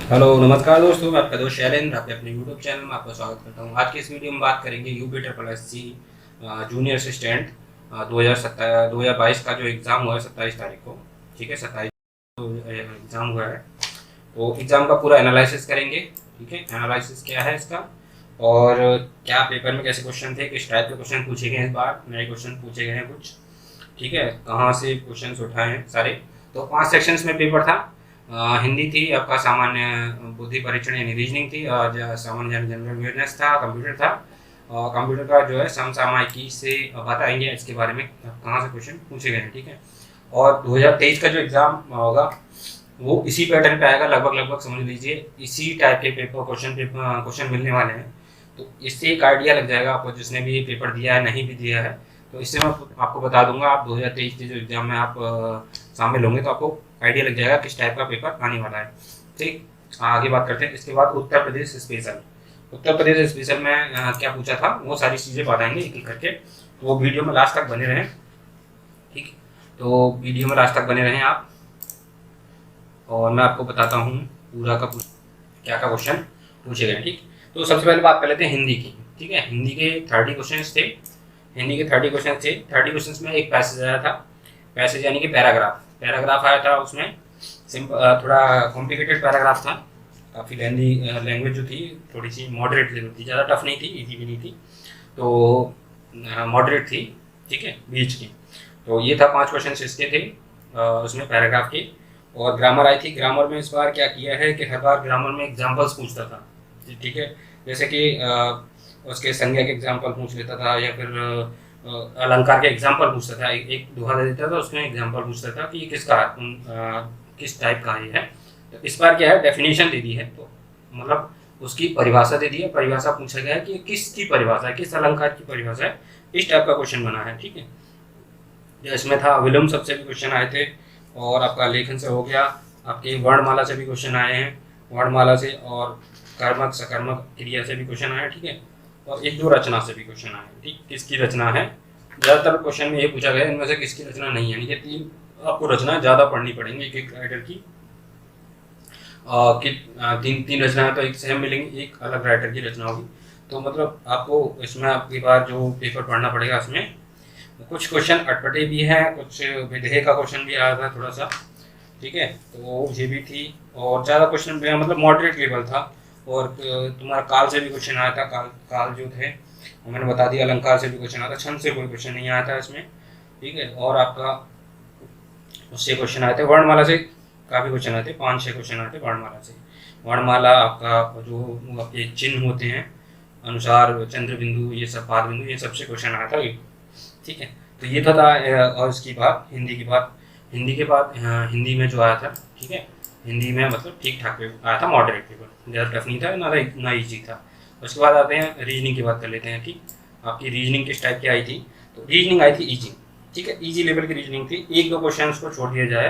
Hello नमस्कार दोस्तों, मैं आपका दोस्त शैलेंद्र आपके अपने यूट्यूब चैनल में आपका स्वागत करता हूँ। आज की इस वीडियो में बात करेंगे UP triple S C junior assistant 2022 का जो एग्ज़ाम हुआ है 27 तारीख को। ठीक है, 27 को एग्ज़ाम हुआ है, तो एग्ज़ाम का पूरा एनालिसिस करेंगे। ठीक है, एनालिसिस क्या है इसका और क्या पेपर में कैसे क्वेश्चन थे, किस टाइप के क्वेश्चन पूछे गए, इस बार नए क्वेश्चन पूछे गए हैं कुछ। ठीक है, कहाँ से क्वेश्चन उठाए हैं सारे। तो 5 सेक्शंस में पेपर था। हिंदी थी, आपका सामान्य बुद्धि परीक्षण यानी रीजनिंग थी, सामान्य जनरल अवेयरनेस था, कंप्यूटर था। कंप्यूटर का जो है समसामयिकी से बताएंगे इसके बारे में कहाँ से क्वेश्चन पूछे गए हैं। ठीक है, और 2023 का जो एग्ज़ाम होगा वो इसी पैटर्न पे आएगा, लगभग लगभग समझ लीजिए इसी टाइप के क्वेश्चन मिलने वाले हैं। तो इससे एक आइडिया लग जाएगा आपको, जिसने भी पेपर दिया है नहीं भी दिया है। तो इससे मैं आपको बता दूंगा, आप 2023 के जो एग्ज़ाम में आप शामिल होंगे तो आपको आइडिया लग जाएगा किस टाइप का पेपर आने वाला है। ठीक, आगे बात करते हैं। इसके बाद उत्तर प्रदेश स्पेशल। उत्तर प्रदेश स्पेशल में क्या पूछा था वो सारी चीज़ें बताएंगे एक एक करके, तो वो वीडियो में लास्ट तक बने रहें। ठीक, तो वीडियो में लास्ट तक बने रहें आप, और मैं आपको बताता हूँ पूरा का पूरा क्या क्या क्वेश्चन पूछे गए। ठीक, तो सबसे पहले बात कर लेते हैं हिंदी की। ठीक है, हिंदी के 30 क्वेश्चन थे। हिंदी के 30 क्वेश्चन थे। 30 क्वेश्चन में एक पैसेज आया था, पैसेज यानी कि पैराग्राफ आया था। उसमें थोड़ा कॉम्प्लिकेटेड पैराग्राफ था, काफ़ी लेंदी लैंग्वेज जो थी थोड़ी सी मॉडरेट लेवल थी, ज़्यादा टफ नहीं थी, इजी भी नहीं थी, तो मॉडरेट थी। ठीक है, बीच की। तो ये था 5 क्वेश्चन इसके थे उसमें पैराग्राफ के। और ग्रामर आई थी। ग्रामर में इस बार क्या किया है कि हर बार ग्रामर में एग्जाम्पल्स पूछता था। ठीक है, जैसे कि उसके संज्ञा के एग्जाम्पल पूछ लेता था, या फिर अलंकार के एग्जाम्पल पूछता था। एक दोहा दे देता था, उसमें एग्जाम्पल पूछता था कि किसका किस टाइप का ये है। तो इस बार क्या है, डेफिनेशन दे दी है, तो मतलब उसकी परिभाषा दे दी है। परिभाषा पूछा गया है कि किसकी परिभाषा है, किस अलंकार की परिभाषा है, इस टाइप का क्वेश्चन बना है। ठीक है, जो इसमें था विलोम शब्द से भी क्वेश्चन आए थे, और आपका लेखन से हो गया, आपके वर्णमाला से भी क्वेश्चन आए हैं, वर्णमाला से, और कर्मक सकर्मक क्रिया से भी क्वेश्चन आए। ठीक है, और एक दो रचना से भी क्वेश्चन आए। ठीक, किसकी रचना है, ज़्यादातर क्वेश्चन में ये पूछा गया इनमें से किसकी रचना नहीं है, यानी कि 3 आपको रचना ज़्यादा पढ़नी पड़ेंगी एक एक राइटर की। तीन रचनाएं तो एक सेम मिलेंगी, एक अलग राइटर की रचना होगी। तो मतलब आपको इसमें आपकी बार जो पेपर पढ़ना पड़ेगा, इसमें कुछ क्वेश्चन अटपटे भी हैं, कुछ विधेय का क्वेश्चन भी आया था थोड़ा सा। ठीक है, तो ये भी थी, और ज़्यादा क्वेश्चन मतलब मॉडरेट लेवल था। और तुम्हारा काल से भी क्वेश्चन आया था। काल जो थे मैंने बता दिया। अलंकार से भी क्वेश्चन आया था। छंद से कोई क्वेश्चन नहीं आया था इसमें। ठीक है, और आपका उससे क्वेश्चन आए थे, वर्णमाला से काफ़ी क्वेश्चन आए थे, 5-6 क्वेश्चन आए थे वर्णमाला से। वर्णमाला आपका जो आपके चिन्ह होते हैं, अनुसार, चंद्र बिंदु, ये सब पाद बिंदु, ये सबसे क्वेश्चन आया था। ठीक है, तो ये था। और इसकी बात हिंदी की बात। हिंदी के बाद हिंदी में जो आया था, ठीक है, हिंदी में मतलब ठीक ठाक आया था, मॉडरेट पेपर, ज़्यादा टफ नहीं था ना ईजी था। उसके बाद आते हैं रीजनिंग की बात कर लेते हैं कि आपकी रीजनिंग किस टाइप की आई थी। तो रीजनिंग आई थी ईजी। ठीक है, ईजी लेवल की रीजनिंग थी। एक दो क्वेश्चन को छोड़ दिया जाए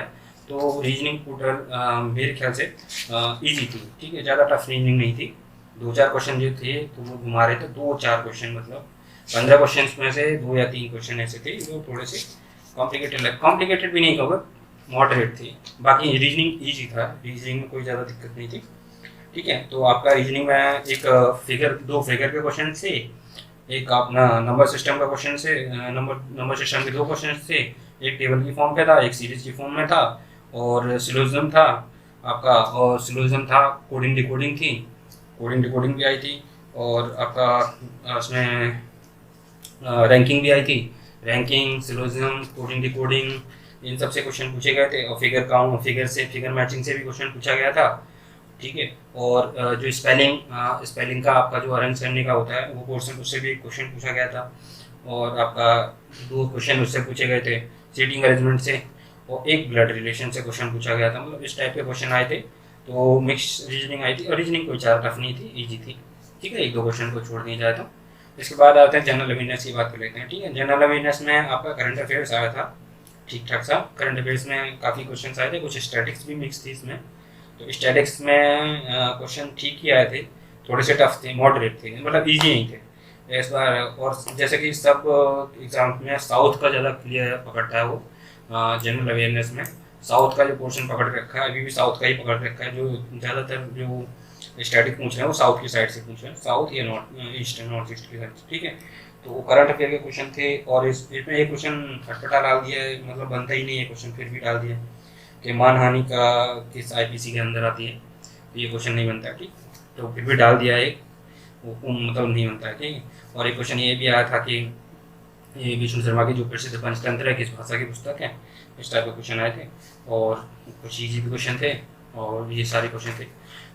तो रीजनिंग टोटल मेरे ख्याल से ईजी थी। ठीक है, ज़्यादा टफ रीजनिंग नहीं थी। 2-4 क्वेश्चन जो थे तो वो घुमा रहे थे, 2-4 क्वेश्चन, मतलब 15 क्वेश्चन में से 2 या 3 क्वेश्चन ऐसे थे जो थोड़े से कॉम्प्लिकेटेड भी नहीं कहूँगा, मॉडरेट थे। बाकी रीजनिंग ईजी था, रीजनिंग में कोई ज़्यादा दिक्कत नहीं थी। ठीक है, तो आपका रीजनिंग में एक दो फिगर के क्वेश्चन से, एक अपना नंबर सिस्टम का क्वेश्चन से, नंबर सिस्टम के 2 क्वेश्चन थे। एक टेबल की फॉर्म पे था, एक सीरीज की फॉर्म में था, और सिलोजिज्म था आपका, और सिलोजिज्म था, कोडिंग डिकोडिंग थी, कोडिंग डिकोडिंग भी आई थी, और आपका उसमें रैंकिंग भी आई थी। रैंकिंग, सिलोजिज्म, कोडिंग डिकोडिंग, इन सब से क्वेश्चन पूछे गए थे। और फिगर मैचिंग से भी क्वेश्चन पूछा गया था। ठीक है, और जो स्पेलिंग का आपका जो अरेंज करने का होता है वो पोर्शन, उससे भी क्वेश्चन पूछा गया था। और आपका 2 क्वेश्चन उससे पूछे गए थे, सीटिंग अरेंजमेंट से, और एक ब्लड रिलेशन से क्वेश्चन पूछा गया था। मतलब इस टाइप के क्वेश्चन आए थे। तो मिक्स रीजनिंग आई थी, और रीजनिंग कोई ज़्यादा टफ नहीं थी, ईजी थी। ठीक है, एक दो क्वेश्चन को छोड़ दिया जाए तो। इसके बाद आते हैं जनरल अवेयरनेस की बात कर लेते हैं। ठीक है, जनरल अवेयरनेस में आपका करंट अफेयर्स आया था ठीक ठाक सा। करंट अफेयर्स में काफ़ी क्वेश्चन आए थे, कुछ स्टैटिक्स भी मिक्स थी इसमें। तो स्टैटिक्स में क्वेश्चन ठीक ही आए थे, थोड़े से टफ थे, मॉडरेट थे, मतलब ईजी नहीं थे इस बार। और जैसे कि सब एग्जाम में साउथ का ज़्यादा क्लियर पकड़ता है वो जनरल अवेयरनेस में। साउथ का जो पोर्शन पकड़ के रखा है, अभी भी साउथ का ही पकड़ के रखा है। जो ज़्यादातर जो स्टैटिक पूछ रहे हैं वो साउथ की साइड से पूछ रहे हैं, साउथ या नॉर्थ ईस्ट की साइड से, ठीक है। तो वो करंट अफेयर के क्वेश्चन थे, और इसमें एक क्वेश्चन अटपटा डाल दिया है, मतलब बनता ही नहीं है क्वेश्चन, फिर भी डाल दिया कि मानहानि का किस आईपीसी के अंदर आती है, तो ये क्वेश्चन नहीं बनता, ठीक। तो फिर भी डाल दिया है, वो मतलब नहीं बनता है, ठीक है। और एक क्वेश्चन ये भी आया था कि ये विष्णु शर्मा की जो प्रसिद्ध पंचतंत्र है किस भाषा की पुस्तक है, इस टाइप के क्वेश्चन आए थे, और कुछ ईजी भी क्वेश्चन थे, और ये सारे क्वेश्चन थे।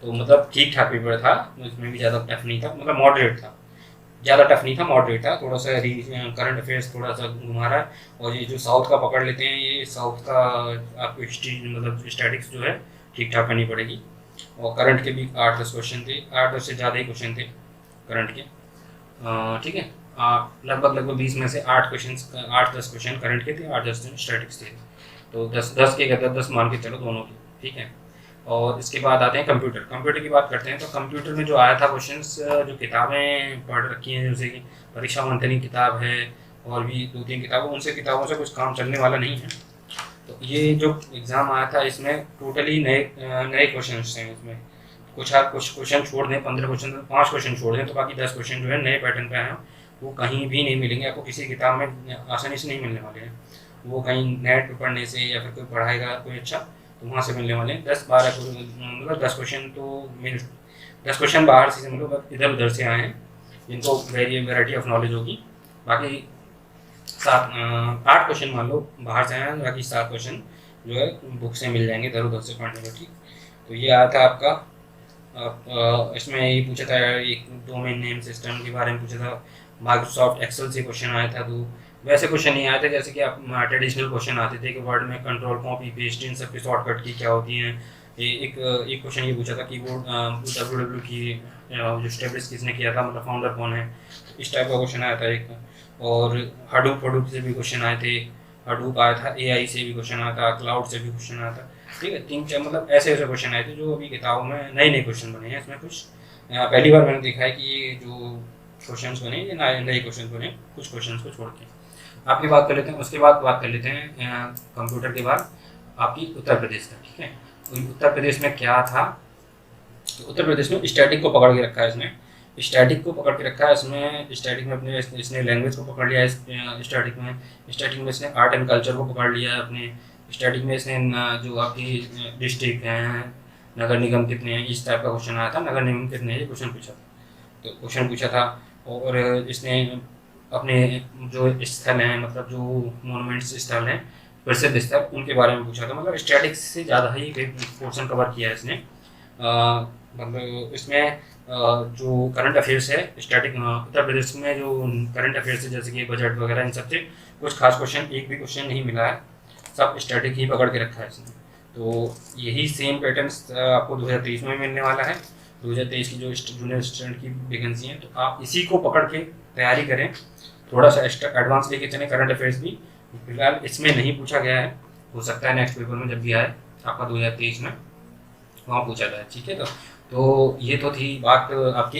तो मतलब ठीक ठाक पेपर था, इसमें भी ज़्यादा टफ नहीं था, मतलब मॉडरेट था, ज़्यादा टफ नहीं था, मॉडरेट था। थोड़ा सा करंट अफेयर्स थोड़ा सा घुमा रहा है, और ये जो साउथ का पकड़ लेते हैं, ये साउथ का आपको हिस्ट्री मतलब स्टैटिक्स जो है ठीक ठाक करनी पड़ेगी। और करंट के भी 8-10 क्वेश्चन थे, 8-10 से ज़्यादा ही क्वेश्चन थे करंट के, ठीक है। लगभग 20 में से 8-10 क्वेश्चन करंट के थे, 8-10 स्टैटिक्स थे। तो 10 के 10 मान के चलो दोनों के, ठीक है। और इसके बाद आते हैं कंप्यूटर की बात करते हैं। तो कंप्यूटर में जो आया था क्वेश्चंस, जो किताबें पढ़ रखी हैं, जैसे कि परीक्षा मंथनी किताब है, और भी 2-3 किताबें, उनसे किताबों से कुछ काम चलने वाला नहीं है। तो ये जो एग्ज़ाम आया था, इसमें टोटली नए क्वेश्चन हैं। इसमें कुछ क्वेश्चन छोड़ दें, 15 क्वेश्चन, 5 क्वेश्चन छोड़ दें, तो बाकी 10 क्वेश्चन जो है नए पैटर्न पे हैं, वो कहीं भी नहीं मिलेंगे आपको, किसी किताब में आसानी से नहीं मिलने वाले हैं। वो कहीं नेट पर पढ़ने से, या फिर कोई पढ़ाएगा कोई अच्छा, तो वहाँ से मिलने वाले हैं। 10-12 मतलब 10 क्वेश्चन तो 10 क्वेश्चन बाहर से मतलब इधर उधर से आए हैं, जिनको वेराइटी ऑफ नॉलेज होगी। बाकी 8 क्वेश्चन मान लो बाहर से आए हैं, बाकी 7 क्वेश्चन जो है बुक से मिल जाएंगे, इधर उधर से पढ़ने को, ठीक। तो ये आया था आपका। इसमें ये पूछा था, एक डोमेन नेम सिस्टम के बारे में पूछा था, माइक्रोसॉफ्ट एक्सेल से क्वेश्चन आया था। तो वैसे क्वेश्चन नहीं आए थे जैसे कि आप ट्रेडिशनल क्वेश्चन आते थे कि वर्ड में कंट्रोल कॉपी पेस्ट इन सब की शॉर्टकट की क्या होती हैं। एक क्वेश्चन ये पूछा था कि वो डब्ल्यू की जो स्टेब्लिश किसने किया था, मतलब फाउंडर कौन है, इस टाइप का क्वेश्चन आया था एक। और हडूप से भी क्वेश्चन आए थे, हडूप आया था, एआई से भी क्वेश्चन आया था, क्लाउड से भी क्वेश्चन आया था, ठीक है। 3-4 मतलब ऐसे क्वेश्चन आए थे जो अभी किताबों में नए क्वेश्चन बने हैं। इसमें कुछ पहली बार मैंने देखा है कि ये जो क्वेश्चंस बने, ये नए क्वेश्चन बने, कुछ क्वेश्चंस को छोड़ के। आपकी बात कर लेते हैं, उसके बाद बात कर लेते हैं कंप्यूटर के बाद आपकी उत्तर प्रदेश का, ठीक है। तो उत्तर प्रदेश में क्या था, तो उत्तर प्रदेश में स्टैटिक को पकड़ के रखा है इसने, स्टैटिक को पकड़ के रखा है इसमें। स्टैटिक में अपने इसने लैंग्वेज को पकड़ लिया है, स्टैटिक में इसने आर्ट एंड कल्चर को पकड़ लिया है अपने। स्टैटिक में इसने जो आपकी डिस्ट्रिक्ट हैं, नगर निगम कितने हैं, इस टाइप का क्वेश्चन आया था, नगर निगम कितने हैं, ये क्वेश्चन पूछा था। और इसने अपने जो स्थल हैं, मतलब जो मोनूमेंट्स स्थल हैं, प्रसिद्ध स्थल, उनके बारे में पूछा था। मतलब स्टैटिक्स से ज़्यादा ही पोर्शन कवर किया है इसने। मतलब इसमें जो करंट अफेयर्स है स्टैटिक उत्तर प्रदेश में, जो करंट अफेयर्स है जैसे कि बजट वगैरह, इन सबसे कुछ खास क्वेश्चन, एक भी क्वेश्चन नहीं मिला है, सब स्टैटिक ही पकड़ के रखा है इसने। तो यही सेम पैटर्न्स आपको 2023 में मिलने वाला है। 2023 की जो जूनियर स्टूडेंट की वैकेंसी है, तो आप इसी को पकड़ के तैयारी करें, थोड़ा सा एक्स्ट्रा एडवांस लेके चलें। करंट अफेयर्स भी फिलहाल इसमें नहीं पूछा गया है, हो सकता है नेक्स्ट पेपर में जब भी आए आपका 2023 में, वहाँ पूछा जाए, ठीक है। तो ये तो थी बात आपकी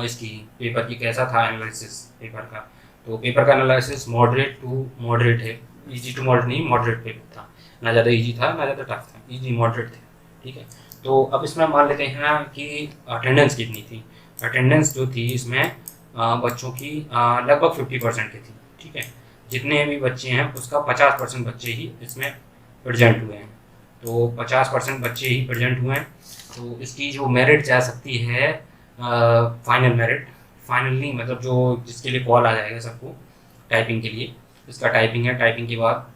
इसकी पेपर की, कैसा था एनालिसिस पेपर का। तो पेपर का एनालिसिस मॉडरेट टू मॉडरेट है, इजी टू मॉडरेट नहीं, मॉडरेट पेपर था, ना ज़्यादा इजी था ना ज़्यादा टफ था, इजी मॉडरेट थे, ठीक है। तो अब इसमें मान लेते हैं कि अटेंडेंस कितनी थी। अटेंडेंस जो थी इसमें बच्चों की लगभग 50% की थी, ठीक है। जितने भी बच्चे हैं उसका 50% बच्चे ही इसमें प्रेजेंट हुए हैं। तो 50% बच्चे ही प्रेजेंट हुए हैं। तो इसकी जो मेरिट जा सकती है, फाइनल मेरिट, फाइनल नहीं मतलब जो जिसके लिए कॉल आ जाएगा सबको टाइपिंग के लिए, इसका टाइपिंग है, टाइपिंग के बाद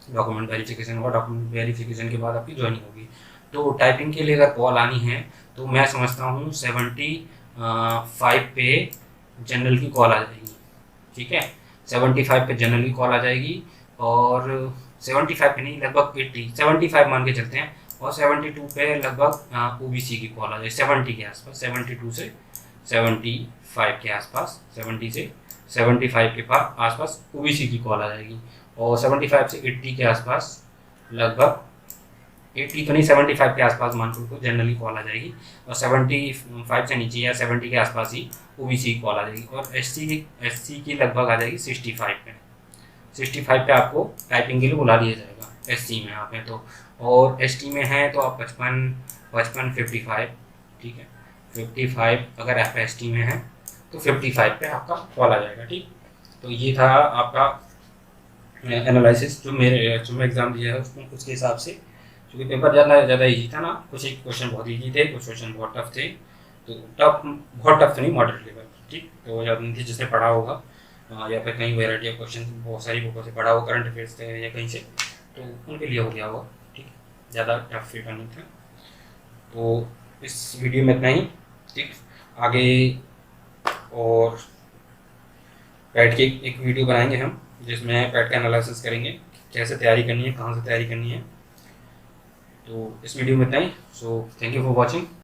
डॉक्यूमेंट वेरिफिकेशन होगा, डॉक्यूमेंट वेरिफिकेशन के बाद आपकी ज्वाइनिंग होगी। तो टाइपिंग के लिए अगर कॉल आनी है तो मैं समझता हूँ 75 पे जनरल की कॉल आ जाएगी, ठीक है। 75 पे जनरल की कॉल आ जाएगी, और 75 पे नहीं, लगभग 75 मान के चलते हैं, और 72 पे लगभग ओबीसी की कॉल आ जाएगी, 70 के आसपास, 72 से 75 के आसपास, 70 से 75 के पास आसपास ओबीसी की कॉल आ जाएगी, और 75 से 80 के आसपास, लगभग 80 तो नहीं 75 के आसपास मान को जनरली कॉल आ जाएगी, और 75 से नीचे या 70 के आसपास ही ओबीसी की कॉल आ जाएगी, और एससी की लगभग आ जाएगी 65 पे। 65 पे आपको टाइपिंग के लिए बुला लिया जाएगा। SC में आप हैं तो, और ST में हैं तो आप 55 55, ठीक है, 55 अगर आप ST में हैं तो 55 पे आपका कॉल आ जाएगा, ठीक। तो ये था आपका एनालिसिस जो मैं एग्ज़ाम दिया है उसमें, उसके हिसाब से, क्योंकि पेपर ज़्यादा ईजी था ना, कुछ एक क्वेश्चन बहुत ईजी थे, कुछ क्वेश्चन बहुत टफ थे। तो बहुत टफ तो नहीं, मॉडरेट लेवल, ठीक। तो जब नीचे जिसने पढ़ा होगा या फिर कहीं वैरायटी ऑफ क्वेश्चन बहुत सारी बुकों से पढ़ा होगा, करंट अफेयर्स से या कहीं से, तो उनके लिए हो गया होगा, ठीक। ज़्यादा टफ पेपर नहीं था। तो इस वीडियो में इतना ही, ठीक। आगे और पैट की एक वीडियो बनाएंगे हम, जिसमें पैट का एनालिसिस करेंगे, कैसे तैयारी करनी है, कहाँ से तैयारी करनी है। तो इस वीडियो में इतना ही। So thank you for watching.